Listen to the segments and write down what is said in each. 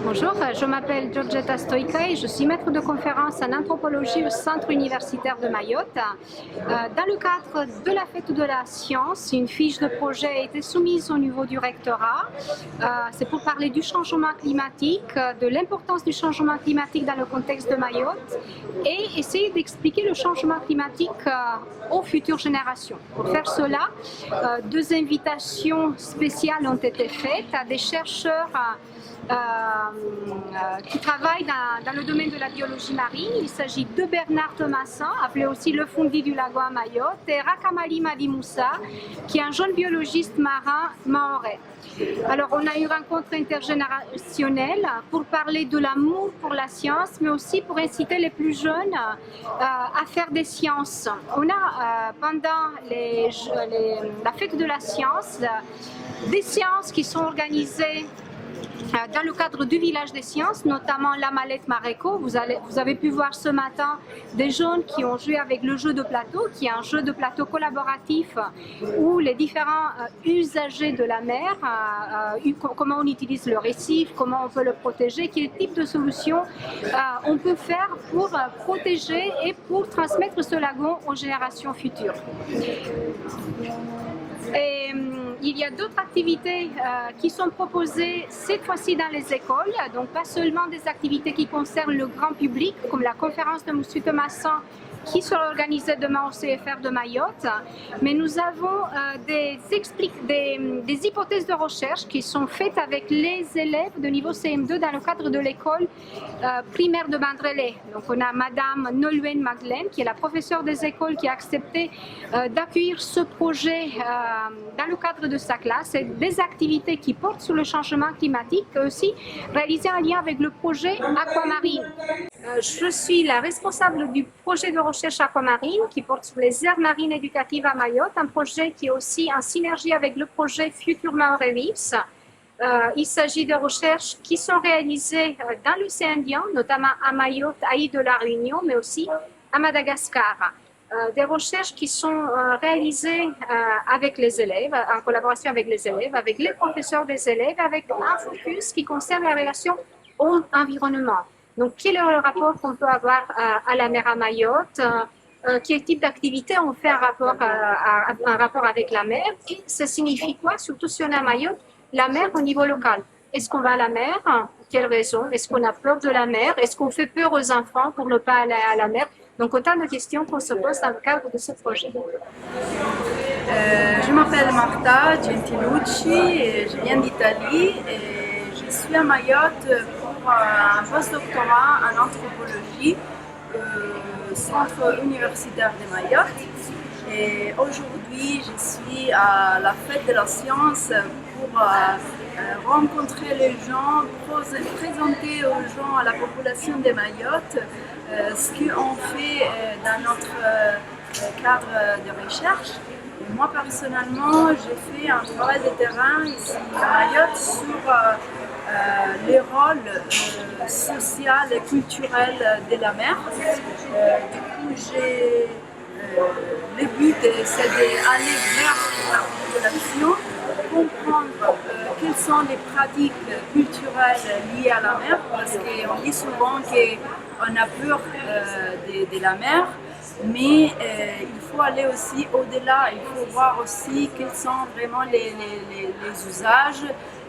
Bonjour, je m'appelle Georgetta Stoïka et je suis maître de conférence en anthropologie au Centre universitaire de Mayotte. Dans le cadre de la fête de la science, une fiche de projet a été soumise au niveau du rectorat. C'est pour parler du changement climatique, de l'importance du changement climatique dans le contexte de Mayotte et essayer d'expliquer le changement climatique aux futures générations. Pour faire cela, deux invitations spéciales ont été faites à des chercheurs qui travaillent dans le domaine de la biologie marine. Il s'agit de Bernard Thomassin, appelé aussi le Fundi du lago à Mayotte, et Rakamali Madi Moussa, qui est un jeune biologiste marin mahorais. Alors, on a une rencontre intergénérationnelle pour parler de l'amour pour la science, mais aussi pour inciter les plus jeunes à faire des sciences. On a, pendant la fête de la science, des séances qui sont organisées dans le cadre du village des sciences, notamment la Mallette Maréco. Vous avez pu voir ce matin des jeunes qui ont joué avec le jeu de plateau, qui est un jeu de plateau collaboratif où les différents usagers de la mer, comment on utilise le récif, comment on peut le protéger, quel type de solution on peut faire pour protéger et pour transmettre ce lagon aux générations futures. Et il y a d'autres activités qui sont proposées cette fois-ci dans les écoles, donc pas seulement des activités qui concernent le grand public, comme la conférence de M. Thomassin qui sera organisée demain au CFR de Mayotte, mais nous avons des hypothèses de recherche qui sont faites avec les élèves de niveau CM2 dans le cadre de l'école primaire de Bandrélé. Donc on a Madame Nolwenn Magdelaine, qui est la professeure des écoles, qui a accepté d'accueillir ce projet dans le cadre de sa classe, et des activités qui portent sur le changement climatique, aussi réalisées en lien avec le projet Aquamarine. Je suis la responsable du projet de recherche aquamarine qui porte sur les aires marines éducatives à Mayotte, un projet qui est aussi en synergie avec le projet Futur Mahorais Reefs. Il s'agit de recherches qui sont réalisées dans l'océan Indien, notamment à Mayotte, à l'île de la Réunion, mais aussi à Madagascar. Des recherches qui sont réalisées avec les élèves, en collaboration avec les élèves, avec les professeurs des élèves, avec un focus qui concerne la relation au environnement. Donc, quel est le rapport qu'on peut avoir à la mer à Mayotte? Quel type d'activité on fait un rapport avec la mer? Et ça signifie quoi, surtout si on est à Mayotte, la mer au niveau local? Est-ce qu'on va à la mer? Pour quelles raisons? Est-ce qu'on a peur de la mer? Est-ce qu'on fait peur aux enfants pour ne pas aller à la mer? Donc, autant de questions qu'on se pose dans le cadre de ce projet. Je m'appelle Marta Gentilucci et je viens d'Italie et je suis à Mayotte pour un post-doctorat en anthropologie au Centre universitaire de Mayotte. Et aujourd'hui, je suis à la fête de la science pour rencontrer les gens, présenter aux gens, à la population de Mayotte, ce qu'on fait dans notre cadre de recherche. Et moi personnellement, j'ai fait un travail de terrain ici à Mayotte sur les rôles sociaux et culturels de la mer. Du coup, le but c'est d'aller vers la population, comprendre quelles sont les pratiques culturelles liées à la mer, parce qu'on dit souvent qu'on a peur de la mer, mais il faut aller aussi au-delà, il faut voir aussi quels sont vraiment les usages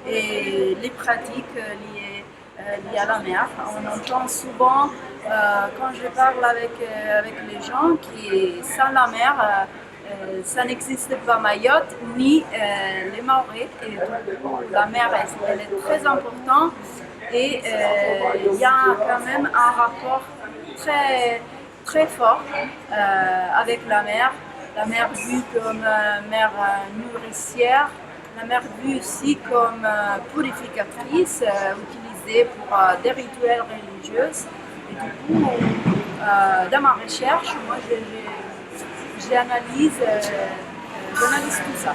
et les pratiques liées à la mer. On entend souvent, quand je parle avec les gens, que sans la mer, ça n'existe pas Mayotte ni les Mahorais. Et donc, la mer, elle est très importante et il y a quand même un rapport très fort avec la mer vue comme mer nourricière, la mer vue aussi comme purificatrice, utilisée pour des rituels religieux. Et du coup, dans ma recherche, moi j'analyse tout ça.